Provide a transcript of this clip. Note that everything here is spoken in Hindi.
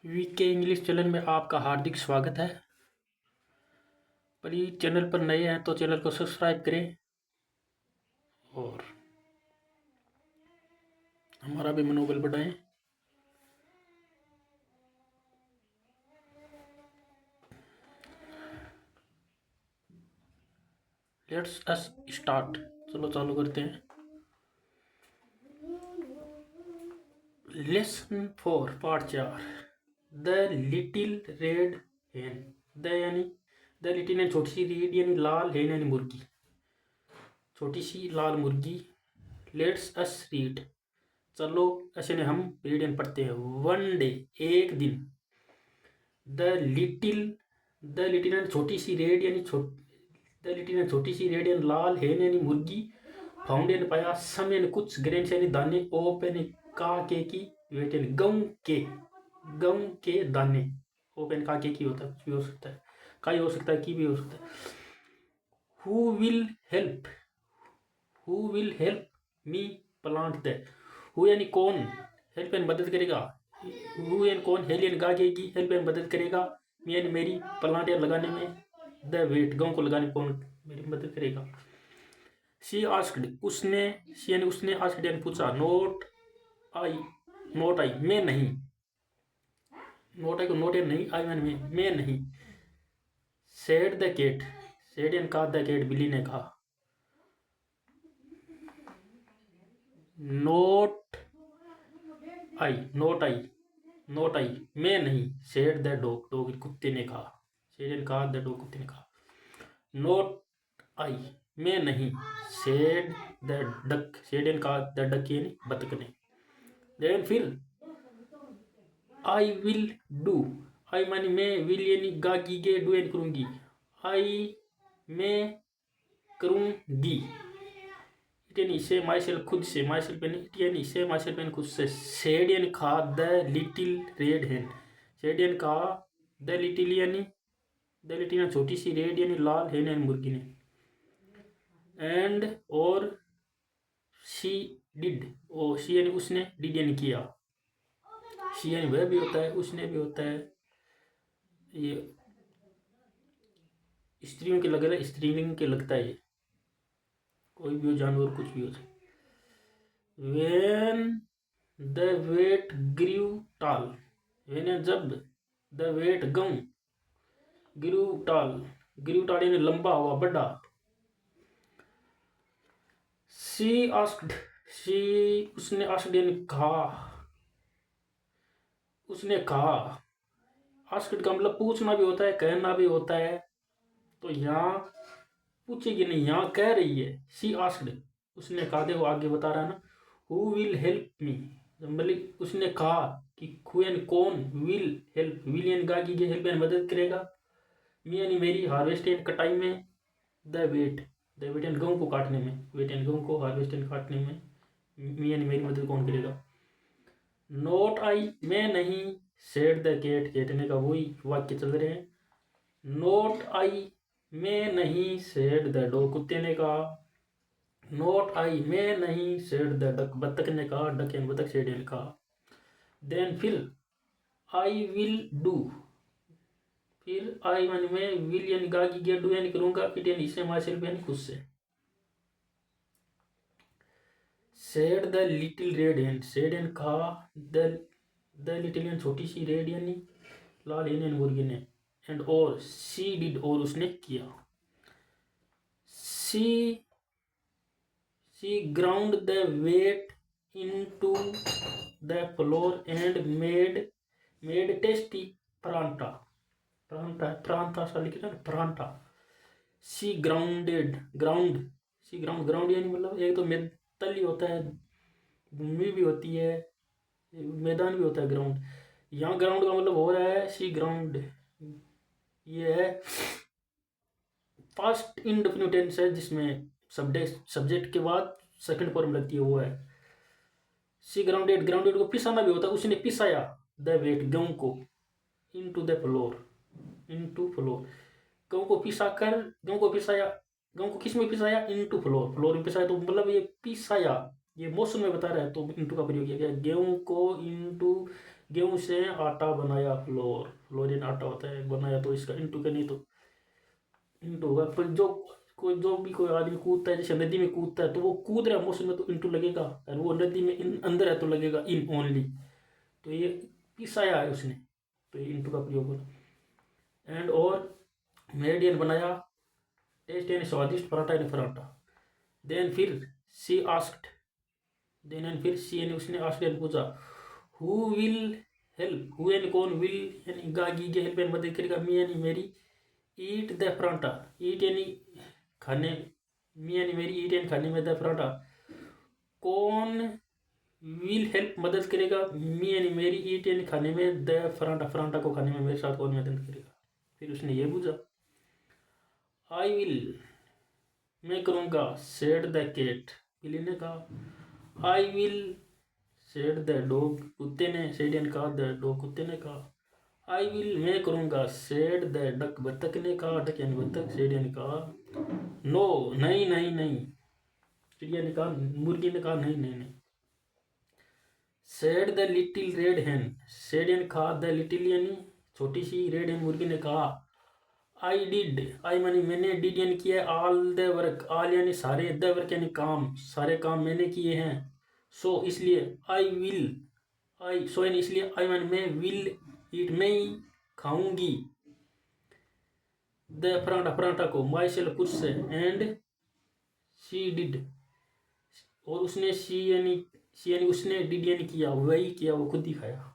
वीके इंग्लिश चैनल में आपका हार्दिक स्वागत है। प्लीज चैनल पर नए हैं तो चैनल को सब्सक्राइब करें और हमारा भी मनोबल बढ़ाएं। Let's us start. चलो चालू करते हैं। Lesson 4 part 4 the little red हेन। द लिटिल यानी छोटी सी, रेड यानी लाल, हेन यानी मुर्गी, छोटी सी लाल मुर्गी। लेट्स अस रीड, चलो ऐसे ने हम रीड यानी पढ़ते हैं। वन डे एक दिन, द लिटिल यानी छोटी सी, रेड यानी द लिटिल यानी छोटी सी, रेड यानी लाल, हेन यानी मुर्गी, फाउंड यानी पाया, सम यानी कुछ, ग्रेन्स यानी दाने, ओप यानी का के की, वेट यानी गेहूं के दाने। ओप यानी का के की होता है, कुछ भी हो सकता है, का ही हो सकता है, की भी हो सकता है। Who will help me plant the. Who यानी कौन, हेल्प यानी मदद करेगा, हु यानी कौन, हेल्प यानी गागेगी, हेल्प यानी मदद करेगा, मी यानी मेरी, प्लांट यानी लगाने में, द वेट गांव को लगाने कौन मेरी मदद करेगा। शी आस्क्ड, उसने, शी यानी उसने, आस्क्ड यानी पूछा, नोट आई मैं नहीं, नोट आई को नोट यानी नहीं, आई यानी मैं नहीं। सेड द कैट, सेड यानी कहा, द कैट बिल्ली ने कहा। नोट आई मैं नहीं, सेड द डॉग कुत्ते ने कहा, सेड यानी कहा, द डॉग कुत्ते ने कहा। नोट आई मैं नहीं, सेड द डक, सेड यानी कहा, द डक यानी बतख ने। देन फिर आई विल डू, आई मानी मैं, विल यानी गागी गे, डू यानी करूंगी, आई मैं करूंगी। इट यानी से, माई सेल्फ खुद से, माई सेल्फ यानी इट यानी से, माई सेल्फ यानी खुद से। सेड यानी कहा, द लिटिल रेड हेन, सेड यानी कहा, द लिटिल यानी छोटी सी, रेड यानी लाल, हेन यानी मुर्गी ने। एंड और शी डिड, ओ शी यानी उसने, डिड यानी किया, शी यानी वह भी होता है, उसने भी होता है, ये स्त्रियों के लग रहा है, स्त्रीलिंग के लगता है, ये कोई भी हो, जानवर कुछ भी हो सकता। वेन द वेट ग्रीव टाल, वेन जब, द वेट गम, ग्रीव टाल यानी लंबा हुआ, बड़ा। शी आस्क्ड, शी उसने, आस्क्ड यानी कहा, उसने कहा। आस्क्ड का मतलब पूछना भी होता है, कहना भी होता है। तो यहाँ पूछेगी नहीं, यहाँ कह रही है। शी आस्क्ड, उसने कहा, देखो आगे बता रहा है ना, हु विल हेल्प मी, मतलब उसने कहा कि हु यानी कौन, विल हेल्प, विल यानी गागी के, हेल्प यानी मदद करेगा, मी यानी मेरी, हार्वेस्ट यानी कटाई में, द वेट यानी गेहूं को काटने में, वेट यानी गेहूं को, हार्वेस्ट यानी काटने में, मी यानी मेरी मदद कौन करेगा। नोट आई मैं नहीं, सेड द कैट, कैटने का वही वाक्य चल रहे हैं। नोट आई मैं नहीं, सेड द डॉग, कुत्ते ने कहा। नोट आई मैं नहीं, सेड द डक, बतख ने कहा, डक यानी बतख, सेड यानी कहा। देन फिर आई विल डू, फिर आई मानी मैं, विल यानी गागी गया, डू यानी करूंगा, इट यानी इससे, माई सेल्फ यानी खुद से। सेड द लिटिल रेड हेन, सेड यानी कहा, द लिटिल यानी छोटी सी, रेड यानी लाल, हेन यानी मुर्गी ने। एंड और शी डिड, और उसने किया। She ground the weight into the flour and made tasty pranta, प्रांता सा लिख रहा है, परांठा। शी ग्राउंड यानी मतलब एक तो तली होता है, भूमि भी होती है, मैदान भी होता है ग्राउंड। यहाँ ग्राउंड का मतलब हो रहा है शी ग्राउंड, ये है पास्ट इंडेफिनिट टेंस है, जिसमें सब्जेक्ट के बाद सेकंड फॉर्म लगती है, वो है। शी ग्राउंडेड को पिसाना भी होता है, उसने पिसाया, द वेट गेहूं को, इनटू द फ्लोर, गेहूं को पिसाकर, गेहूं को पिसाया, गेहूं को किस में पिसाया, इनटू फ्लोर में पिसाया, तो मतलब ये पिसाया, ये मौसम में बता रहा है, तो इनटू का प्रयोग किया गया। गेहूं को इनटू गेहूं से आटा बनाया, फ्लोर, फ्लोरिन आटा होता है, बनाया, तो इसका इंटू का नहीं तो इंटू होगा। पर जो भी कोई आदमी कूदता है, जैसे नदी में कूदता है, तो वो कूद रहा मौसम में तो इंटू लगेगा, और वो नदी में अंदर है तो लगेगा इन ओनली। तो ये पिसाया है उसने, तो ये इंटू का प्रयोग होगा। एंड और मेडियन बनाया, टेस्ट यानी स्वादिष्ट, पराठा यानी पराठा। देन फिर सी आस्क्ड, देन एंड फिर सी यानी उसने आस्क्ड यानी पूछा, हु विल हेल्प, हु यानी कौन, विल यानी गागी के हेल्प यानी मदद करेगा, मी यानी मेरी, ईट द पराठा, ईट यानी खाने, मी यानी मेरी, ईट यानी खाने में, द पराठा, कौन विल हेल्प मदद करेगा, मी यानी मेरी, ईट यानी खाने में, द पराठा, पराठा को खाने में मेरे साथ कौन मदद करेगा। फिर उसने ये पूछा, आई विल, मैं करूँगा, सेड द कैट, बिल्ली ने कहा। I will, said the dog, कुत्ते ने, सेड यानी कहा, द डॉग कुत्ते ने कहा। आई विल, मैं करूँगा, सेड द डक, बत्तख ने कहा, डक यानी बत्तख, सेड यानी कहा। नो, नहीं नहीं नहीं, चिड़िया ने कहा, मुर्गी ने कहा, नहीं नहीं नहीं। Said the little red hen, said यानी कहा, द लिटिल यानी छोटी सी, रेड हैन मुर्गी ने कहा। आई डिड, आई मानी मैंने, डिड यानी किया, ऑल द वर्क, ऑल यानी सारे, द वर्क यानी काम, सारे काम मैंने किए हैं। सो इसलिए, आई विल, आई सो यानी इसलिए, आई मानी मैं, विल ईट मैं ही खाऊंगी, द पराठा, पराठा को, माई सेल्फ खुद से, एंड शी डिड, और उसने, सी यानी उसने, डिड यानी किया, वही किया, वो खुद ही खाया।